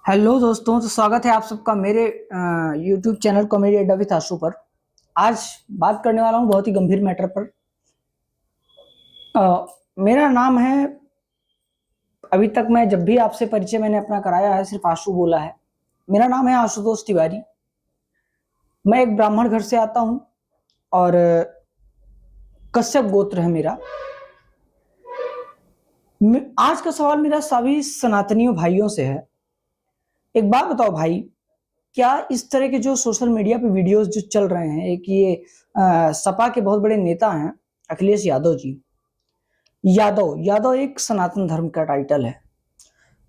Hello दोस्तों, तो स्वागत है आप सबका मेरे यूट्यूब चैनल कॉमेडी अड्डा विद आशु पर। आज बात करने वाला हूँ बहुत ही गंभीर मैटर पर। मेरा नाम है, अभी तक मैं जब भी आपसे परिचय मैंने अपना कराया है सिर्फ आशु बोला है। मेरा नाम है आशुतोष तिवारी। मैं एक ब्राह्मण घर से आता हूँ और कश्यप गोत्र है मेरा। आज का सवाल मेरा सभी सनातनियों भाइयों से है। एक बात बताओ भाई, क्या इस तरह के जो सोशल मीडिया पे वीडियोस जो चल रहे हैं, एक ये सपा के बहुत बड़े नेता हैं अखिलेश यादव जी। यादव यादव एक सनातन धर्म का टाइटल है।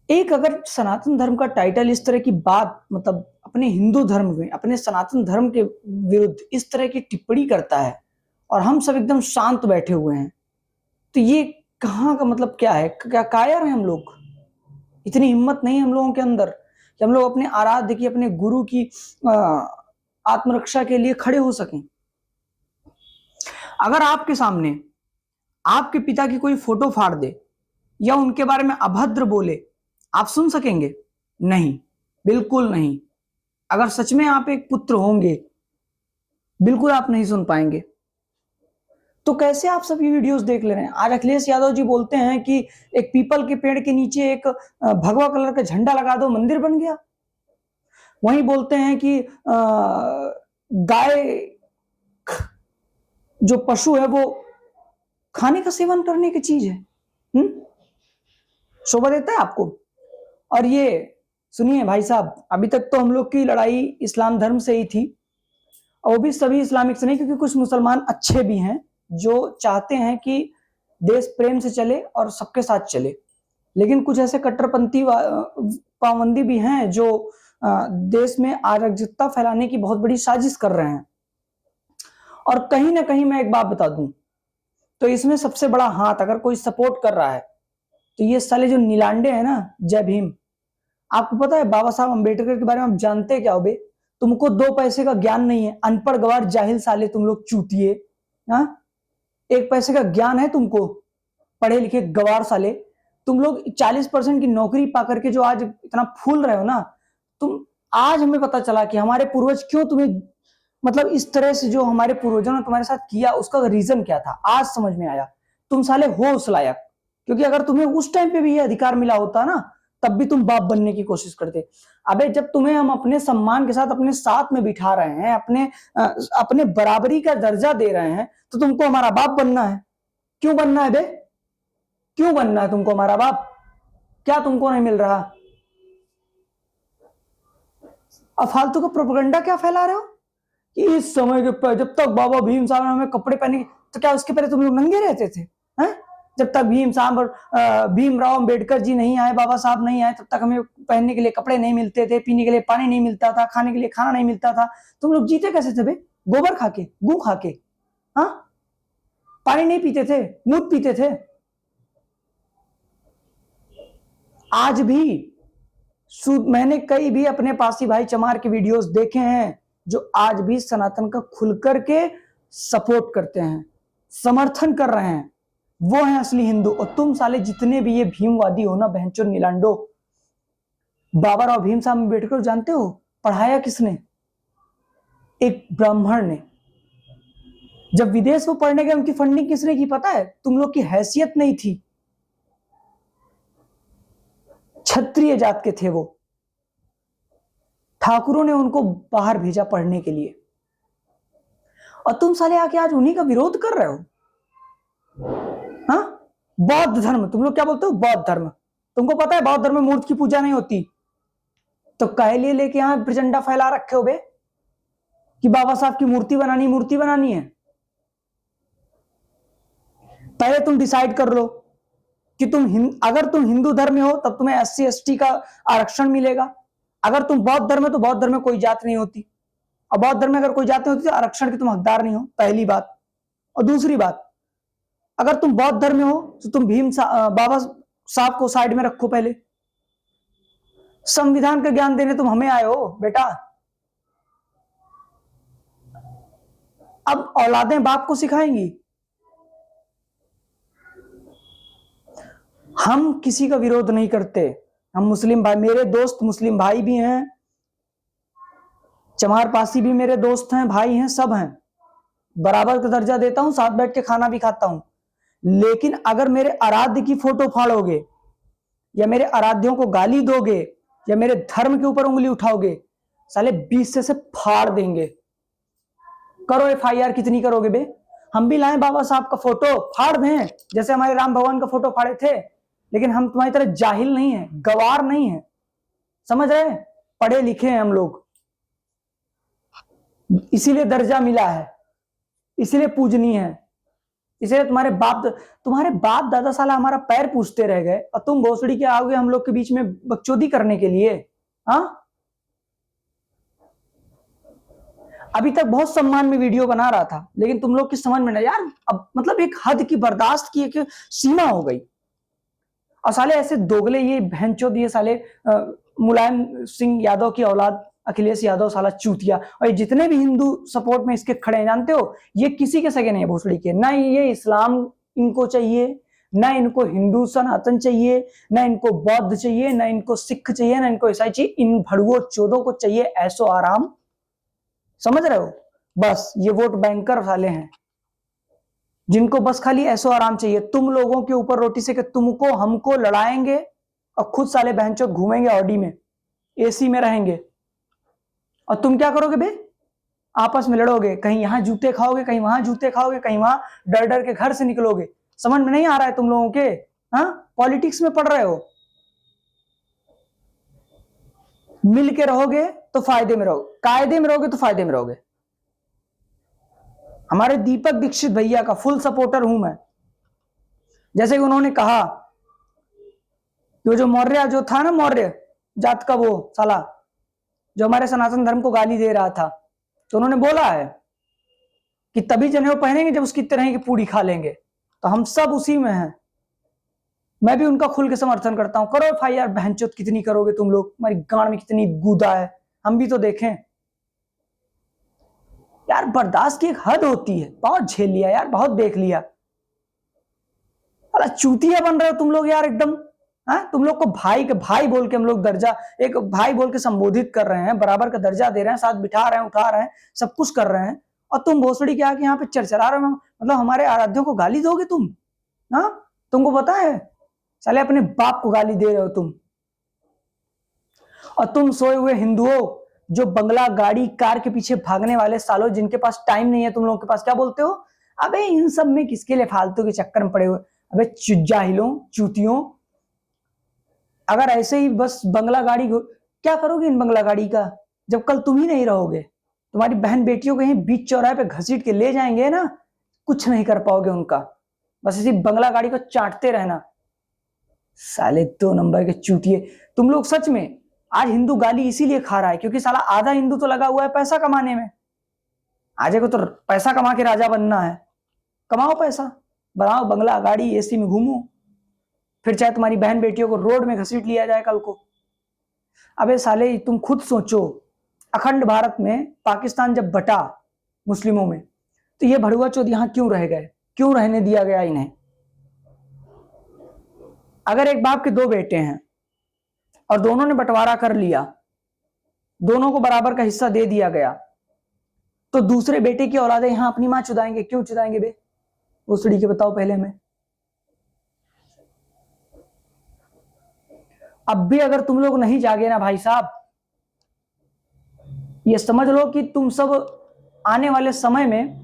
एक अगर सनातन धर्म का टाइटल इस तरह की बात, मतलब अपने हिंदू धर्म में, अपने सनातन धर्म के विरुद्ध इस तरह की टिप्पणी करता है और हम सब एकदम शांत बैठे हुए हैं, तो ये कहाँ का मतलब क्या है? क्या कायर है हम लोग? इतनी हिम्मत नहीं हम लोगों के अंदर कि हम लोग अपने आराध्य की, अपने गुरु की आत्मरक्षा के लिए खड़े हो सकें। अगर आपके सामने आपके पिता की कोई फोटो फाड़ दे या उनके बारे में अभद्र बोले, आप सुन सकेंगे? नहीं, बिल्कुल नहीं। अगर सच में आप एक पुत्र होंगे, बिल्कुल आप नहीं सुन पाएंगे। तो कैसे आप सब ये वीडियोस देख ले रहे हैं? आज अखिलेश यादव जी बोलते हैं कि एक पीपल के पेड़ के नीचे एक भगवा कलर का झंडा लगा दो, मंदिर बन गया। वहीं बोलते हैं कि गाय जो पशु है वो खाने का सेवन करने की चीज है। शोभा देता है आपको? और ये सुनिए भाई साहब, अभी तक तो हम लोग की लड़ाई इस्लाम धर्म से ही थी, और वो भी सभी इस्लामिक से नहीं, क्योंकि कुछ मुसलमान अच्छे भी हैं जो चाहते हैं कि देश प्रेम से चले और सबके साथ चले। लेकिन कुछ ऐसे कट्टरपंथी पाबंदी भी हैं जो देश में अराजकता फैलाने की बहुत बड़ी साजिश कर रहे हैं। और कहीं ना कहीं मैं एक बात बता दूं, तो इसमें सबसे बड़ा हाथ अगर कोई सपोर्ट कर रहा है, तो ये साले जो नीलांडे हैं ना, जय भीम। आपको पता है बाबा साहब अंबेडकर के बारे में आप जानते क्या हो बे? तुमको दो पैसे का ज्ञान नहीं है, अनपढ़ गवार जाहिल साले तुम लोग चूतिए। हाँ, एक पैसे का ज्ञान है तुमको, पढ़े लिखे गवार साले। तुम लोग 40% की नौकरी पा करके जो आज इतना फूल रहे हो ना, तुम, आज हमें पता चला कि हमारे पूर्वज क्यों तुम्हें, मतलब इस तरह से जो हमारे पूर्वजों ने तुम्हारे साथ किया उसका रीजन क्या था, आज समझ में आया। तुम साले हो उस लायक, क्योंकि अगर तुम्हें उस टाइम पे भी ये अधिकार मिला होता ना, तब भी तुम बाप बनने की कोशिश करते। अबे जब तुम्हें हम अपने सम्मान के साथ अपने साथ में बिठा रहे हैं, अपने बराबरी का दर्जा दे रहे हैं, तो तुमको हमारा बाप बनना है। क्यों बनना है बे? क्यों बनना है तुमको हमारा बाप? क्या तुमको नहीं मिल रहा? अब फालतू का प्रोपेगेंडा क्या फैला रहे हो कि इस समय के जब तक बाबा भीम साहब ने हमें कपड़े पहने, तो क्या उसके पहले तुम लोग नंगे रहते थे? हैं? जब तक भीम साहब और भीमराव अंबेडकर जी नहीं आए, बाबा साहब नहीं आए, तब तक हमें पहनने के लिए कपड़े नहीं मिलते थे, पीने के लिए पानी नहीं मिलता था, खाने के लिए खाना नहीं मिलता था। तुम लोग जीते कैसे थे बे? गोबर खा के, गू खा के? हाँ, पानी नहीं पीते थे, मूत पीते थे। आज भी मैंने कई भी अपने पासी भाई चमार के वीडियोस देखे हैं जो आज भी सनातन का खुल करके सपोर्ट करते हैं, समर्थन कर रहे हैं। वो है असली हिंदू। और तुम साले जितने भी ये भीमवादी हो ना, बहनचो नीलांडो, बाबा राव भीम साहब अम्बेडकर जानते हो पढ़ाया किसने? एक ब्राह्मण ने। जब विदेश में पढ़ने गए उनकी फंडिंग किसने की पता है? तुम लोग की हैसियत नहीं थी। क्षत्रिय जात के थे वो, ठाकुरों ने उनको बाहर भेजा पढ़ने के लिए, और तुम साले आके आज उन्हीं का विरोध कर रहे हो। हाँ, बौद्ध धर्म, तुम लोग क्या बोलते हो? बौद्ध धर्म। तुमको पता है बौद्ध धर्म में मूर्ति की पूजा नहीं होती, तो कहे लिए लेके यहां प्रचंडा फैला रखे हो बे कि बाबा साहब की मूर्ति बनानी है। पहले तुम डिसाइड कर लो कि अगर तुम हिंदू धर्म में हो तब तुम्हें SC ST का आरक्षण मिलेगा। अगर तुम बौद्ध धर्म में, तो बौद्ध धर्म में कोई जात नहीं होती, और बौद्ध धर्म में अगर कोई जात नहीं होती तो आरक्षण की तुम हकदार नहीं हो, पहली बात। और दूसरी बात, अगर तुम बौद्ध धर्म में हो तो तुम बाबा साहब को साइड में रखो। पहले संविधान का ज्ञान देने तुम हमें आए हो बेटा। अब औलादें बाप को सिखाएंगी। हम किसी का विरोध नहीं करते, हम मुस्लिम भाई, मेरे दोस्त मुस्लिम भाई भी हैं, चमार पासी भी मेरे दोस्त हैं, भाई हैं, सब हैं, बराबर का दर्जा देता हूं, साथ बैठ के खाना भी खाता हूं। लेकिन अगर मेरे आराध्य की फोटो फाड़ोगे या मेरे आराध्यों को गाली दोगे या मेरे धर्म के ऊपर उंगली उठाओगे, साले 20 से फाड़ देंगे। करो FIR, कितनी करोगे बे? हम भी लाएं बाबा साहब का फोटो, फाड़ दें, जैसे हमारे राम भगवान का फोटो फाड़े थे। लेकिन हम तुम्हारी तरह जाहिल नहीं है, गवार नहीं है, समझ रहे? पढ़े लिखे हैं हम लोग, इसीलिए दर्जा मिला है, इसीलिए पूजनीय है, इसलिए तुम्हारे बाप दादा साला हमारा पैर पूछते रह गए और तुम भोसड़ी के आओगे हम लोग के बीच में बकचोदी करने के लिए। हाँ, अभी तक बहुत सम्मान में वीडियो बना रहा था, लेकिन तुम लोग की समझ में ना यार, अब मतलब एक हद की बर्दाश्त की एक सीमा हो गई। और साले ऐसे दोगले, ये बहनचोद, ये साले मुलायम सिंह यादव की औलाद अखिलेश यादव साला चूतिया, और जितने भी हिंदू सपोर्ट में इसके खड़े हैं, जानते हो ये किसी के सगे नहीं है भोसड़ी के। ना ये इस्लाम इनको चाहिए, ना इनको हिंदू सनातन चाहिए, ना इनको बौद्ध चाहिए, ना इनको सिख चाहिए, ना इनको ईसाई चाहिए। इन भड़ुओं चोदों को चाहिए ऐसो आराम, समझ रहे हो? बस ये वोट बैंकर वाले हैं जिनको बस खाली ऐसो आराम चाहिए। तुम लोगों के ऊपर रोटी से कि तुमको हमको लड़ाएंगे और खुद साले बहनचोद घूमेंगे ऑडी में, AC में रहेंगे। और तुम क्या करोगे बे? आपस में लड़ोगे, कहीं यहां जूते खाओगे, कहीं वहां जूते खाओगे, कहीं वहां डर डर के घर से निकलोगे। समझ में नहीं आ रहा है तुम लोगों के? हाँ, पॉलिटिक्स में पढ़ रहे हो। मिल के रहोगे तो फायदे में रहोगे, कायदे में रहोगे तो फायदे में रहोगे। हमारे दीपक दीक्षित भैया का फुल सपोर्टर हूं मैं। जैसे कि उन्होंने कहा, जो मौर्य जो था ना, मौर्य जात का वो साला जो हमारे सनातन धर्म को गाली दे रहा था, तो उन्होंने बोला है कि तभी जनेऊ पहनेंगे जब उसकी तरह की पूरी खा लेंगे। तो हम सब उसी में हैं। मैं भी उनका खुल के समर्थन करता हूं। करो FIR, बहनचोद कितनी करोगे तुम लोग? हमारी गांड में कितनी गूदा है, हम भी तो देखें यार। बर्दाश्त की एक हद होती है, बहुत झेल लिया यार, बहुत देख लिया। अरे चूतिया बन रहे हो तुम लोग यार एकदम। हाँ, तुम लोग को भाई के भाई बोल के हम लोग दर्जा, एक भाई बोल के संबोधित कर रहे हैं, बराबर का दर्जा दे रहे हैं, साथ बिठा रहे हैं, उठा रहे हैं, सब कुछ कर रहे हैं। और तुम भोसड़ी के आके यहाँ पे चरचरा रहे हो, मतलब हमारे आराध्यों को गाली दोगे तुम? हाँ, तुमको पता है साले अपने बाप को गाली दे रहे हो तुम। और तुम सोए हुए हिंदुओं, जो बंगला गाड़ी कार के पीछे भागने वाले सालों, जिनके पास टाइम नहीं है तुम लोगों के पास, क्या बोलते हो? अबे इन सब में किसके लिए फालतू के चक्कर में पड़े हुए? अबे जाहिलों, चूतियों, अगर ऐसे ही बस बंगला गाड़ी, क्या करोगे इन बंगला गाड़ी का, जब कल तुम ही नहीं रहोगे? तुम्हारी बहन बेटियों को यहीं बीच चौराहे पे घसीट के ले जाएंगे ना, कुछ नहीं कर पाओगे उनका। बस इसी बंगला गाड़ी को चाटते रहना। साले 2 नंबर के चूतिए तुम लोग। सच में आज हिंदू गाली इसीलिए खा रहा है क्योंकि साला आधा हिंदू तो लगा हुआ है पैसा कमाने में। आज को तो पैसा कमा के राजा बनना है। कमाओ पैसा, बनाओ बंगला गाड़ी, AC में घूमो, फिर चाहे तुम्हारी बहन बेटियों को रोड में घसीट लिया जाए कल को। अबे साले तुम खुद सोचो, अखंड भारत में पाकिस्तान जब बटा मुस्लिमों में, तो ये भड़ुआ चौध यहां क्यों रह गए? क्यों रहने दिया गया इन्हें? अगर एक बाप के 2 बेटे हैं और दोनों ने बंटवारा कर लिया, दोनों को बराबर का हिस्सा दे दिया गया, तो दूसरे बेटे की औलादे यहां अपनी मां चुदाएंगे। क्यों चुदाएंगे बे? भोसड़ी के बताओ पहले में। अब भी अगर तुम लोग नहीं जागे ना भाई साहब, ये समझ लो कि तुम सब आने वाले समय में,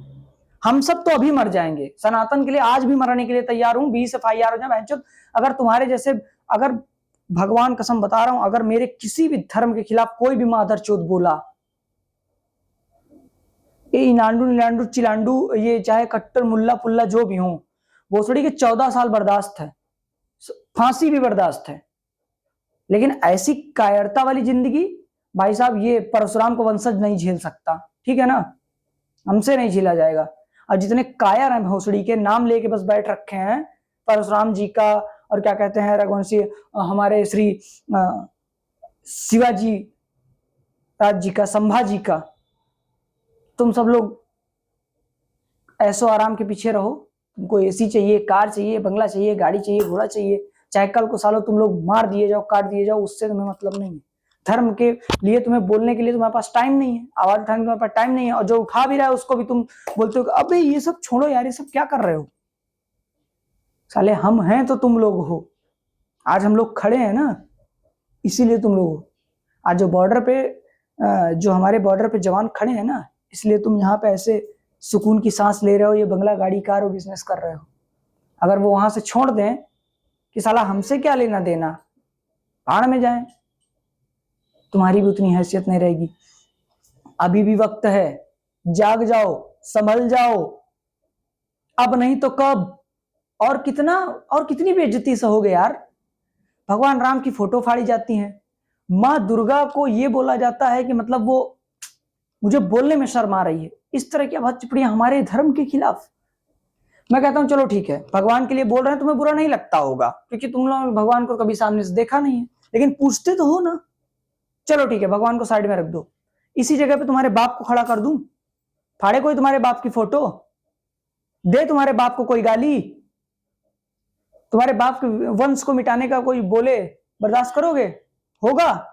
हम सब तो अभी मर जाएंगे, सनातन के लिए आज भी मरने के लिए तैयार हूं। 20 FIR हो जाए बहनचोद। अगर तुम्हारे जैसे, अगर भगवान कसम बता रहा हूं, अगर मेरे किसी भी धर्म के खिलाफ कोई भी मादर चोद बोला, ये इनांडू नीलांडू चिलांडू, ये चाहे कट्टर मुल्ला पुल्ला जो भी हो, भोसड़ी के 14 साल बर्दाश्त है, फांसी भी बर्दाश्त है। लेकिन ऐसी कायरता वाली जिंदगी भाई साहब, ये परशुराम को वंशज नहीं झेल सकता, ठीक है ना? हमसे नहीं झेला जाएगा। और जितने कायर हैं भोसड़ी के, नाम लेके बस बैठ रखे हैं परशुराम जी का, और क्या कहते हैं रघुवंशी हमारे श्री शिवाजी राज जी का, संभाजी का, तुम सब लोग ऐसो आराम के पीछे रहो। तुमको AC चाहिए, कार चाहिए, बंगला चाहिए, गाड़ी चाहिए, घोड़ा चाहिए, चाहे कल को सालों तुम लोग मार दिए जाओ, काट दिए जाओ, उससे तुम्हें मतलब नहीं है। धर्म के लिए तुम्हें बोलने के लिए तुम्हारे पास टाइम नहीं है, आवाज उठाने के तुम्हारे पास टाइम नहीं है, और जो उठा भी रहा है उसको भी तुम बोलते हो अबे ये सब छोड़ो यार, ये सब क्या कर रहे हो। साले हम हैं तो तुम लोग हो, आज हम लोग खड़े हैं ना इसीलिए तुम लोग हो। आज जो बॉर्डर पे जो हमारे बॉर्डर पे जवान खड़े हैं ना, इसलिए तुम यहाँ पे ऐसे सुकून की सांस ले रहे हो, ये बंगला गाड़ी कार और बिजनेस कर रहे हो। अगर वो वहां से छोड़ दें कि साला हमसे क्या लेना देना, भाड़ में जाएं, तुम्हारी भी उतनी हैसियत नहीं रहेगी। अभी भी वक्त है, जाग जाओ, संभल जाओ, अब नहीं तो कब। और कितनी बेइज्जती सहोगे यार। भगवान राम की फोटो फाड़ी जाती है, माँ दुर्गा को ये बोला जाता है कि मतलब वो, मुझे बोलने में शर्म आ रही है इस तरह की आवाज टिप्पणियां हमारे धर्म के खिलाफ। मैं कहता हूं चलो ठीक है, भगवान के लिए बोल रहे हैं, तुम्हें बुरा नहीं लगता होगा क्योंकि तुम लोग भगवान को कभी सामने से देखा नहीं है, लेकिन पूछते तो हो ना। चलो ठीक है, भगवान को साइड में रख दो, इसी जगह पे तुम्हारे बाप को खड़ा कर दूं, फाड़े कोई तुम्हारे बाप की फोटो, दे तुम्हारे बाप को कोई गाली, तुम्हारे बाप के वंश को मिटाने का कोई बोले, बर्दाश्त करोगे? होगा?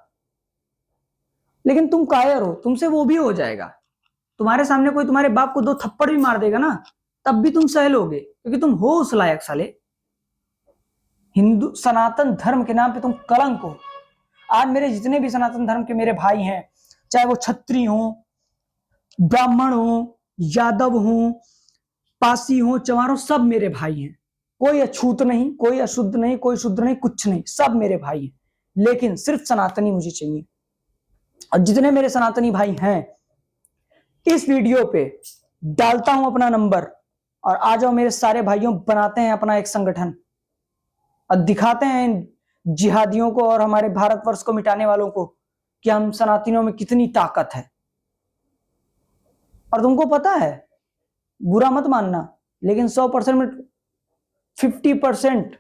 लेकिन तुम कायर हो, तुमसे वो भी हो जाएगा। तुम्हारे सामने कोई तुम्हारे बाप को 2 थप्पड़ भी मार देगा ना, तब भी तुम सह लोगे क्योंकि तुम हो उस लायक। साले हिंदू सनातन धर्म के नाम पे तुम कलंक हो। आज मेरे जितने भी सनातन धर्म के मेरे भाई हैं, चाहे वो क्षत्रिय हो, ब्राह्मण हो, यादव हो, पासी हो, चमार हो, सब मेरे भाई हैं। कोई अछूत नहीं, कोई अशुद्ध नहीं, कोई शुद्ध नहीं, कुछ नहीं, सब मेरे भाई हैं। लेकिन सिर्फ सनातनी मुझे चाहिए। और जितने मेरे सनातनी भाई हैं, इस वीडियो पे डालता हूं अपना नंबर, और आ जाओ मेरे सारे भाइयों, बनाते हैं अपना एक संगठन और दिखाते हैं इन जिहादियों को और हमारे भारतवर्ष को मिटाने वालों को कि हम सनातनियों में कितनी ताकत है। और तुमको पता है, बुरा मत मानना, लेकिन 100% में 50%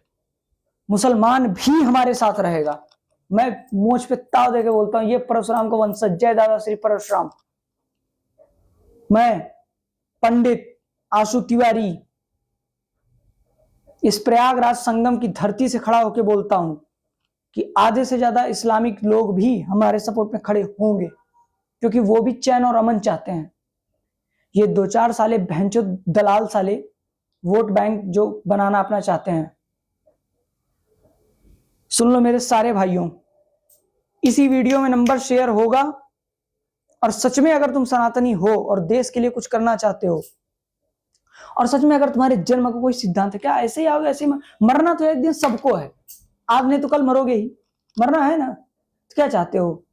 मुसलमान भी हमारे साथ रहेगा। मैं मोच पे ताव देके बोलता हूं, ये परशुराम को वंशज, जय दादा श्री परशुराम। मैं पंडित आशु तिवारी इस प्रयागराज संगम की धरती से खड़ा होकर बोलता हूं कि आधे से ज्यादा इस्लामिक लोग भी हमारे सपोर्ट में खड़े होंगे, क्योंकि वो भी चैन और अमन चाहते हैं। ये 2-4 साले भैंचो दलाल साले वोट बैंक जो बनाना अपना चाहते हैं। सुन लो मेरे सारे भाइयों, इसी वीडियो में नंबर शेयर होगा, और सच में अगर तुम सनातनी हो और देश के लिए कुछ करना चाहते हो, और सच में अगर तुम्हारे जन्म का कोई सिद्धांत है, क्या ऐसे ही आओगे ऐसे ही मरना तो एक दिन सबको है, आज नहीं तो कल मरोगे ही, मरना है ना, तो क्या चाहते हो?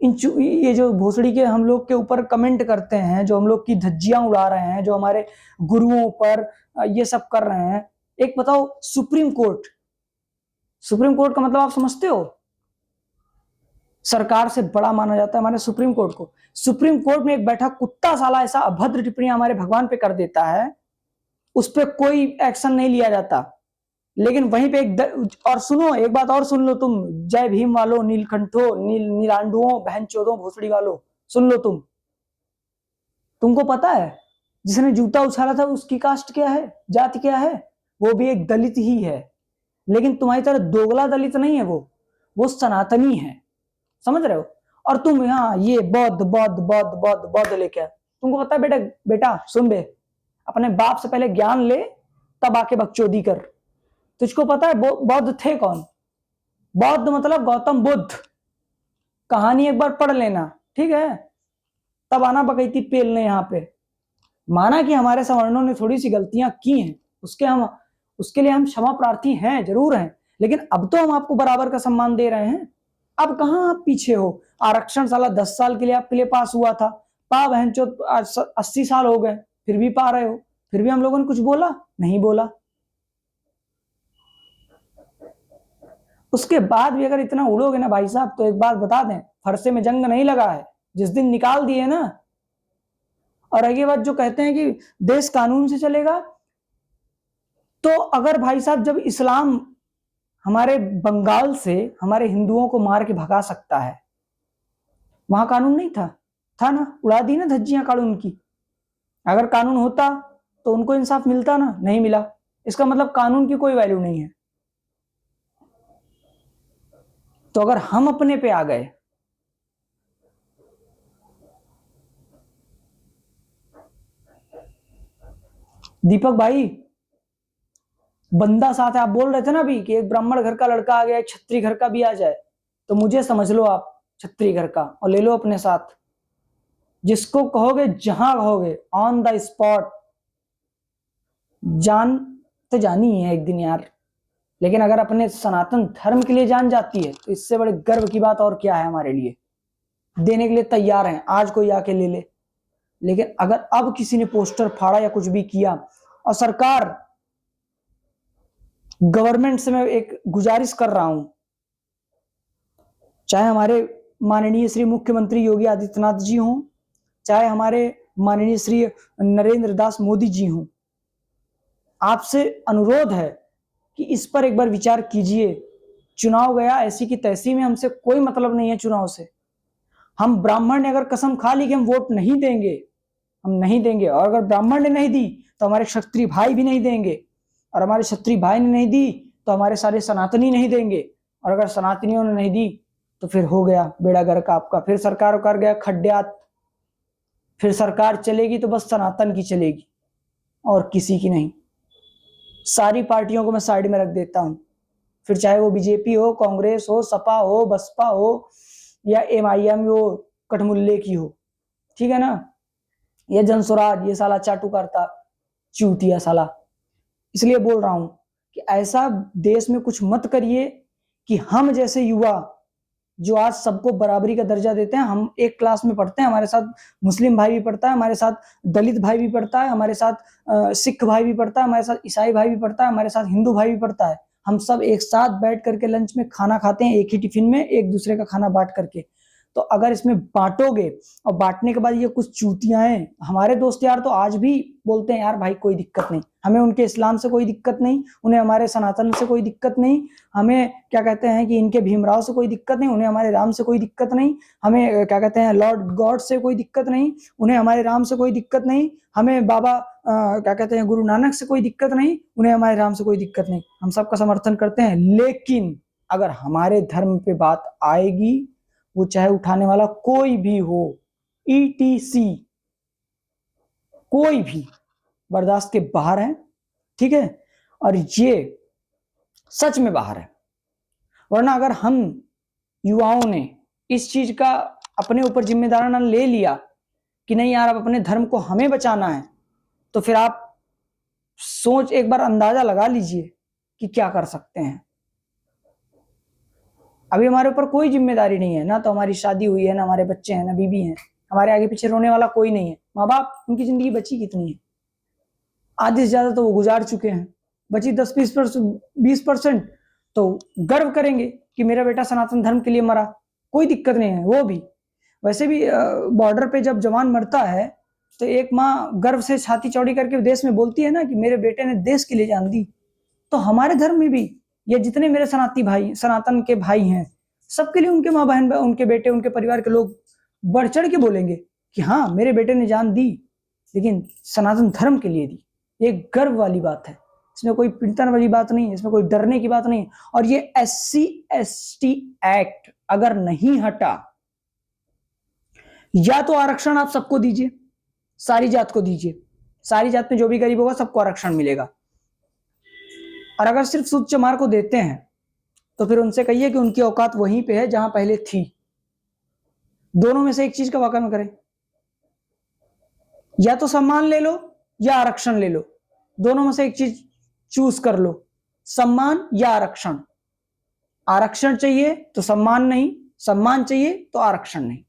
ये जो भोसड़ी के हम लोग के ऊपर कमेंट करते हैं, जो हम लोग की धज्जियां उड़ा रहे हैं, जो हमारे गुरुओं पर ये सब कर रहे हैं, एक बताओ, सुप्रीम कोर्ट का मतलब आप समझते हो? सरकार से बड़ा माना जाता है हमारे सुप्रीम कोर्ट को। सुप्रीम कोर्ट में एक बैठा कुत्ता साला ऐसा अभद्र टिप्पणियां हमारे भगवान पे कर देता है, उस पर कोई एक्शन नहीं लिया जाता। लेकिन वहीं पे और सुनो, एक बात और सुन लो तुम, जय भीम वालों, नीलकंठों, नीलांडुओं, बहन चोदों, भोसड़ी वालों, सुन लो तुमको पता है जिसने जूता उछाला था उसकी कास्ट क्या है, जाति क्या है? वो भी एक दलित ही है, लेकिन तुम्हारी तरह दोगला दलित नहीं है, वो सनातनी है, समझ रहे हो? और तुम यहाँ ये बौद्ध लेके, तुमको पता है बेटा सुन बे, अपने बाप से पहले ज्ञान ले, तब आके बकचोदी कर। तुझको पता है बौद्ध थे कौन? बौद्ध मतलब गौतम बुद्ध। कहानी एक बार पढ़ लेना, ठीक है? तब आना बकैती पेलने यहाँ पे। माना कि हमारे सवर्णों ने थोड़ी सी गलतियां की हैं, उसके लिए हम क्षमा प्रार्थी हैं, जरूर हैं, लेकिन अब तो हम आपको बराबर का सम्मान दे रहे हैं। अब कहां आप पीछे हो? आरक्षण साला 10 साल के लिए आपके लिए पास हुआ था, पा बहनचो 80 साल हो गए, फिर भी पा रहे हो, फिर भी हम लोगों ने कुछ बोला नहीं? बोला। उसके बाद भी अगर इतना उड़ोगे ना भाई साहब, तो एक बात बता दें, फरसे में जंग नहीं लगा है, जिस दिन निकाल दिए ना। और आगे बात जो कहते हैं कि देश कानून से चलेगा, तो अगर भाई साहब जब इस्लाम हमारे बंगाल से हमारे हिंदुओं को मार के भगा सकता है, वहां कानून नहीं था ना? उड़ा दी ना धज्जियां कानून की। अगर कानून होता तो उनको इंसाफ मिलता ना? नहीं मिला। इसका मतलब कानून की कोई वैल्यू नहीं है। तो अगर हम अपने पे आ गए, दीपक भाई बंदा साथ है, आप बोल रहे थे ना अभी कि एक ब्राह्मण घर का लड़का आ गया, एक क्षत्रिय घर का भी आ जाए, तो मुझे समझ लो आप क्षत्रिय घर का और ले लो अपने साथ, जिसको कहोगे जहां कहोगे ऑन द स्पॉट, जान तो जानी ही है एक दिन यार, लेकिन अगर अपने सनातन धर्म के लिए जान जाती है तो इससे बड़े गर्व की बात और क्या है हमारे लिए। देने के लिए तैयार हैं, आज कोई आके ले ले। लेकिन अगर अब किसी ने पोस्टर फाड़ा या कुछ भी किया, और सरकार, गवर्नमेंट से मैं एक गुजारिश कर रहा हूं, चाहे हमारे माननीय श्री मुख्यमंत्री योगी आदित्यनाथ जी हों, चाहे हमारे माननीय श्री नरेंद्र दास मोदी जी हों, आपसे अनुरोध है कि इस पर एक बार विचार कीजिए। चुनाव गया ऐसी की तैसी में, हमसे कोई मतलब नहीं है चुनाव से। हम ब्राह्मण ने अगर कसम खा ली कि हम वोट नहीं देंगे, हम नहीं देंगे, और अगर ब्राह्मण ने नहीं दी तो हमारे क्षत्रिय भाई भी नहीं देंगे, और हमारे क्षत्रिय भाई ने नहीं दी तो हमारे सारे सनातनी नहीं देंगे, और अगर सनातनियों ने नहीं दी तो फिर हो गया बेड़ा गर्क आपका, फिर सरकार उकार गया खड्ड्यात, फिर सरकार चलेगी तो बस सनातन की चलेगी और किसी की नहीं। सारी पार्टियों को मैं साइड में रख देता हूं, फिर चाहे वो बीजेपी हो, कांग्रेस हो, सपा हो, बसपा हो, या एमआईएम हो, कठमुल्ले की हो, ठीक है ना, ये जनसुराज, ये साला चाटू करता चूतिया साला। इसलिए बोल रहा हूं कि ऐसा देश में कुछ मत करिए कि हम जैसे युवा जो आज सबको बराबरी का दर्जा देते हैं, हम एक क्लास में पढ़ते हैं, हमारे साथ मुस्लिम भाई भी पढ़ता है, हमारे साथ दलित भाई भी पढ़ता है, हमारे साथ सिख भाई भी पढ़ता है, हमारे साथ ईसाई भाई भी पढ़ता है, हमारे साथ हिंदू भाई भी पढ़ता है। हम सब एक साथ बैठ करके लंच में खाना खाते हैं, एक ही टिफिन में, एक दूसरे का खाना बांट करके। तो अगर इसमें बांटोगे और बांटने के बाद ये कुछ चूतियां हैं, हमारे दोस्त यार तो आज भी बोलते हैं यार भाई कोई दिक्कत नहीं, हमें उनके इस्लाम से कोई दिक्कत नहीं, उन्हें हमारे सनातन से कोई दिक्कत नहीं, हमें क्या कहते हैं कि इनके भीमराव से कोई दिक्कत नहीं, उन्हें हमारे राम से कोई दिक्कत नहीं, हमें क्या कहते हैं लॉर्ड गॉड से कोई दिक्कत नहीं, उन्हें हमारे राम से कोई दिक्कत नहीं, हमें बाबा क्या कहते हैं गुरु नानक से कोई दिक्कत नहीं, उन्हें हमारे राम से कोई दिक्कत नहीं, हम सबका समर्थन करते हैं। लेकिन अगर हमारे धर्म पे बात आएगी, वो चाहे उठाने वाला कोई भी हो, ईटीसी कोई भी बर्दाश्त के बाहर है, ठीक है, और ये सच में बाहर है। वरना अगर हम युवाओं ने इस चीज का अपने ऊपर जिम्मेदाराना ले लिया कि नहीं यार अब अपने धर्म को हमें बचाना है, तो फिर आप सोच एक बार अंदाजा लगा लीजिए कि क्या कर सकते हैं। अभी हमारे ऊपर कोई जिम्मेदारी नहीं है, ना तो हमारी शादी हुई है, ना हमारे बच्चे हैं, ना बीबी हैं, हमारे आगे पीछे रोने वाला कोई नहीं है। माँ बाप, उनकी जिंदगी बची कितनी है, आधे से ज्यादा तो वो गुजार चुके हैं, बची 10-20% तो गर्व करेंगे कि मेरा बेटा सनातन धर्म के लिए मरा, कोई दिक्कत नहीं है। वो भी वैसे भी बॉर्डर पे जब जवान मरता है तो एक माँ गर्व से छाती चौड़ी करके देश में बोलती है ना कि मेरे बेटे ने देश के लिए जान दी। तो हमारे धर्म में भी ये जितने मेरे सनातन के भाई हैं, सबके लिए उनके माँ बहन, उनके बेटे, उनके परिवार के लोग बढ़ चढ़ के बोलेंगे कि हाँ मेरे बेटे ने जान दी, लेकिन सनातन धर्म के लिए दी। ये गर्व वाली बात है, इसमें कोई पिंतन वाली बात नहीं है, इसमें कोई डरने की बात नहीं। और ये SC/ST एक्ट अगर नहीं हटा, या तो आरक्षण आप सबको दीजिए, सारी जात को दीजिए, सारी जात में जो भी गरीब होगा सबको आरक्षण मिलेगा। और अगर सिर्फ सूद चमार को देते हैं तो फिर उनसे कहिए कि उनकी औकात वहीं पे है जहां पहले थी। दोनों में से एक चीज का वाकई में करें, या तो सम्मान ले लो या आरक्षण ले लो, दोनों में से एक चीज चूज कर लो, सम्मान या आरक्षण। आरक्षण चाहिए तो सम्मान नहीं, सम्मान चाहिए तो आरक्षण नहीं।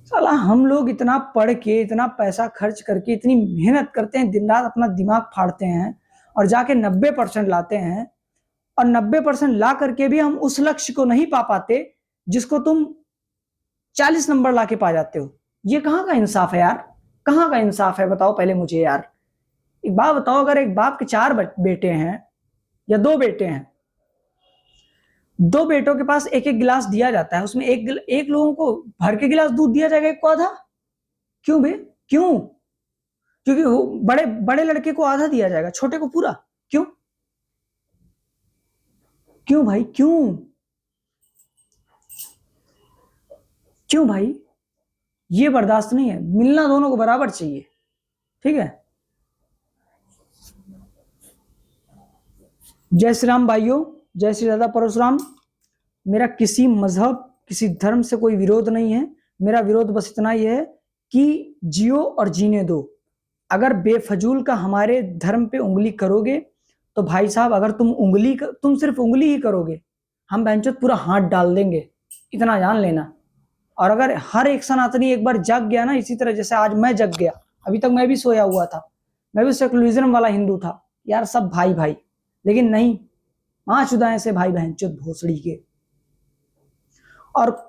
साला हम लोग इतना पढ़ के, इतना पैसा खर्च करके, इतनी मेहनत करते हैं, दिन रात अपना दिमाग फाड़ते हैं और जाके 90% लाते हैं, और 90% ला करके भी हम उस लक्ष्य को नहीं पा पाते जिसको तुम 40 नंबर लाके पा जाते हो। ये कहां का इंसाफ है यार, कहां का इंसाफ है बताओ पहले मुझे यार। एक बात बताओ, अगर एक बाप के 4 बेटे हैं या 2 बेटे हैं, 2 बेटों के पास एक एक गिलास दिया जाता है, उसमें एक लोगों को भर के गिलास दूध दिया जाएगा, एक को आधा। क्यों बे, क्यों? क्योंकि बड़े बड़े लड़के को आधा दिया जाएगा, छोटे को पूरा, क्यों? क्यों भाई, क्यों क्यों भाई, ये बर्दाश्त नहीं है। मिलना दोनों को बराबर चाहिए, ठीक है। जय श्री राम भाइयों, जय श्री राधा परशुराम। मेरा किसी मजहब, किसी धर्म से कोई विरोध नहीं है। मेरा विरोध बस इतना ही है कि जियो और जीने दो। अगर बेफजूल का हमारे धर्म पे उंगली करोगे तो भाई साहब, अगर तुम सिर्फ उंगली ही करोगे, हम बहनचोद पूरा हाथ डाल देंगे, इतना जान लेना। और अगर हर एक सनातनी एक बार जग गया ना, इसी तरह जैसे आज मैं जग गया, अभी तक मैं भी सोया हुआ था, मैं भी सेकुलरिज्म वाला हिंदू था यार, सब भाई भाई, लेकिन नहीं, पांच उदाएं से भाई बहन चुत भोसड़ी के। और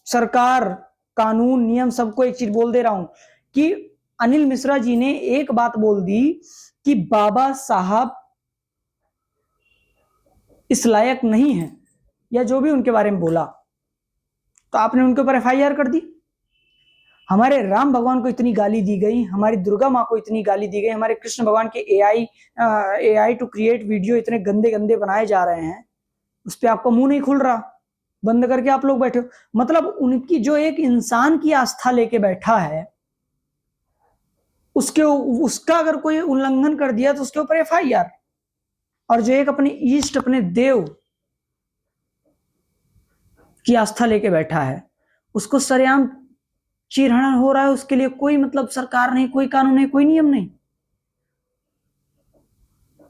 सरकार, कानून, नियम, सबको एक चीज बोल दे रहा हूं कि अनिल मिश्रा जी ने एक बात बोल दी कि बाबा साहब इस लायक नहीं है, या जो भी उनके बारे में बोला, तो आपने उनके ऊपर एफआईआर कर दी। हमारे राम भगवान को इतनी गाली दी गई, हमारी दुर्गा माँ को इतनी गाली दी गई, हमारे कृष्ण भगवान के एआई टू क्रिएट वीडियो इतने गंदे गंदे बनाए जा रहे हैं, उस पर आपका मुंह नहीं खुल रहा, बंद करके आप लोग बैठे हो। मतलब उनकी जो एक इंसान की आस्था लेके बैठा है, उसका अगर कोई उल्लंघन कर दिया तो उसके ऊपर एफआईआर। और जो एक अपने ईष्ट, अपने देव की आस्था लेके बैठा है, उसको सरेआम चीरहरण हो रहा है, उसके लिए कोई मतलब सरकार नहीं, कोई कानून नहीं, कोई नियम नहीं।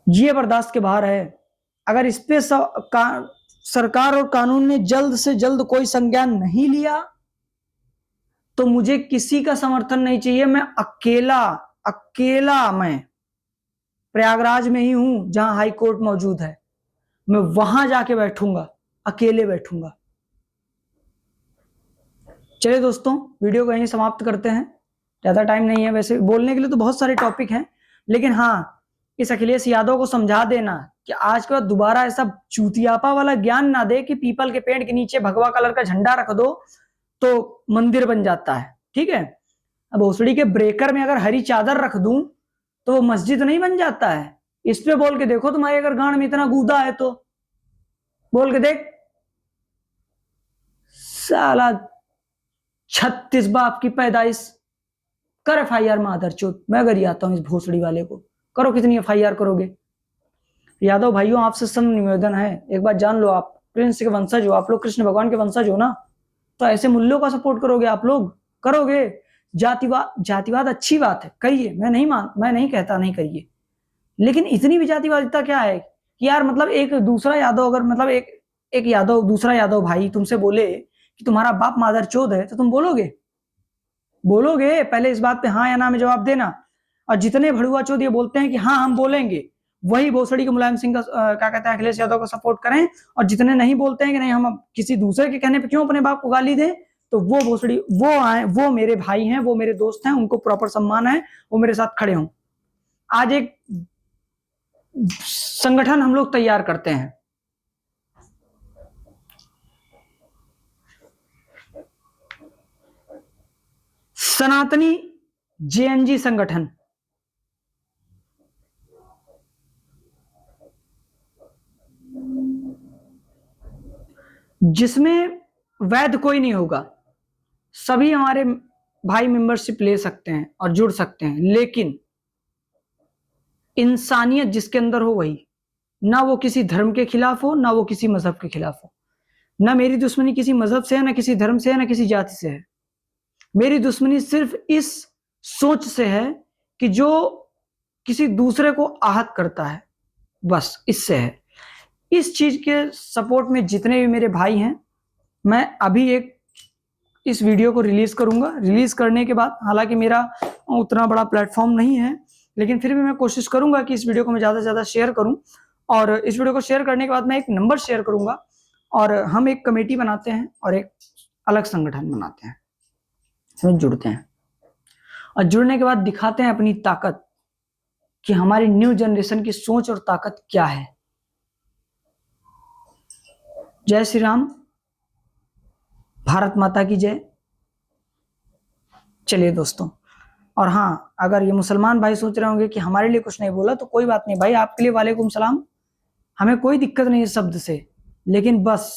ये बर्दाश्त के बाहर है। अगर इस पे सरकार और कानून ने जल्द से जल्द कोई संज्ञान नहीं लिया तो मुझे किसी का समर्थन नहीं चाहिए। मैं अकेला मैं प्रयागराज में ही हूं जहां हाई कोर्ट मौजूद है, मैं वहां जाके बैठूंगा, अकेले बैठूंगा। चलिए दोस्तों, वीडियो को यहीं समाप्त करते हैं, ज्यादा टाइम नहीं है। वैसे बोलने के लिए तो बहुत सारे टॉपिक हैं, लेकिन हाँ, इस अखिलेश यादव को समझा देना कि आज के बाद दोबारा ऐसा चूतियापा वाला ज्ञान ना दे कि पीपल के पेड़ के नीचे भगवा कलर का झंडा रख दो तो मंदिर बन जाता है, ठीक है। अब भोसड़ी के ब्रेकर में अगर हरी चादर रख दूं तो वो मस्जिद नहीं बन जाता है। इस पे बोल के देखो, तुम्हारे अगर गांड में इतना गूदा है तो बोल के देख। साला 36 बाप की पैदाइश कर एफआईआर मादरचोद। मैं अगर आता हूं इस भोसड़ी वाले को, करो, कितनी एफआईआर करोगे। यादव भाइयों, आपसे सब निवेदन है, एक बात जान लो, आप प्रिंस के वंशज हो, आप लोग कृष्ण भगवान के वंशज हो ना, तो ऐसे मूल्यों का सपोर्ट करोगे, आप लोग करोगे। जातिवाद अच्छी बात है, करिए, मैं नहीं कहता नहीं करिए, लेकिन इतनी भी जातिवादिता क्या है कि यार, मतलब एक दूसरा यादव, अगर मतलब एक यादव, दूसरा यादव भाई तुमसे बोले कि तुम्हारा बाप मादरचोद है, तो तुम बोलोगे? पहले इस बात पे हाँ या ना में जवाब देना। और जितने भड़ुआ चोद ये बोलते हैं कि हाँ हम बोलेंगे, वही भोसड़ी के मुलायम सिंह का क्या कहते हैं, अखिलेश यादव को सपोर्ट करें। और जितने नहीं बोलते हैं कि नहीं, हम किसी दूसरे के कहने पे क्यों अपने बाप को गाली दें, तो वो भोसड़ी, वो मेरे भाई हैं, वो मेरे दोस्त हैं, उनको प्रॉपर सम्मान है, वो मेरे साथ खड़े हों। आज एक संगठन हम लोग तैयार करते हैं, सनातनी जेएनजी संगठन, जिसमें वैध कोई नहीं होगा, सभी हमारे भाई मेंबरशिप ले सकते हैं और जुड़ सकते हैं, लेकिन इंसानियत जिसके अंदर हो वही, ना वो किसी धर्म के खिलाफ हो, ना वो किसी मजहब के खिलाफ हो। ना मेरी दुश्मनी किसी मजहब से है, ना किसी धर्म से है, ना किसी जाति से है। मेरी दुश्मनी सिर्फ इस सोच से है कि जो किसी दूसरे को आहत करता है, बस इससे है। इस चीज के सपोर्ट में जितने भी मेरे भाई हैं, मैं अभी एक इस वीडियो को रिलीज करूंगा। रिलीज करने के बाद, हालांकि मेरा उतना बड़ा प्लेटफॉर्म नहीं है, लेकिन फिर भी मैं कोशिश करूंगा कि इस वीडियो को मैं ज्यादा से ज्यादा शेयर करूं। और इस वीडियो को शेयर करने के बाद मैं एक नंबर शेयर करूंगा, और हम एक कमेटी बनाते हैं और एक अलग संगठन बनाते हैं, इसमें जुड़ते हैं, और जुड़ने के बाद दिखाते हैं अपनी ताकत कि हमारी न्यू जनरेशन की सोच और ताकत क्या है। जय श्री राम, भारत माता की जय। चलिए दोस्तों, और हाँ, अगर ये मुसलमान भाई सोच रहे होंगे कि हमारे लिए कुछ नहीं बोला, तो कोई बात नहीं भाई, आपके लिए वालेकुम सलाम। हमें कोई दिक्कत नहीं इस शब्द से, लेकिन बस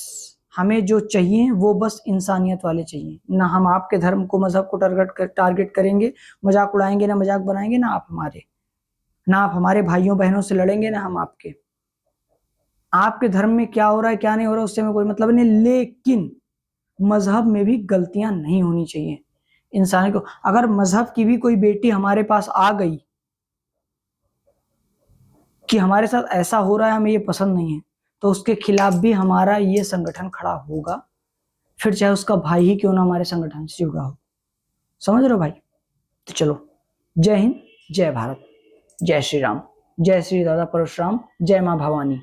हमें जो चाहिए वो बस इंसानियत वाले चाहिए। ना हम आपके धर्म को, मजहब को टारगेट करेंगे, मजाक उड़ाएंगे, ना मजाक बनाएंगे, ना आप हमारे भाइयों बहनों से लड़ेंगे, ना हम आपके। आपके धर्म में क्या हो रहा है क्या नहीं हो रहा है उससे हमें कोई मतलब नहीं, लेकिन मजहब में भी गलतियां नहीं होनी चाहिए इंसान को। अगर मजहब की भी कोई बेटी हमारे पास आ गई कि हमारे साथ ऐसा हो रहा है, हमें ये पसंद नहीं है, तो उसके खिलाफ भी हमारा ये संगठन खड़ा होगा, फिर चाहे उसका भाई ही क्यों ना हमारे संगठन से जुड़ा हो। समझ रहे हो भाई? तो चलो, जय हिंद, जय भारत, जय श्री राम, जय श्री दादा परशुराम, जय मां भवानी।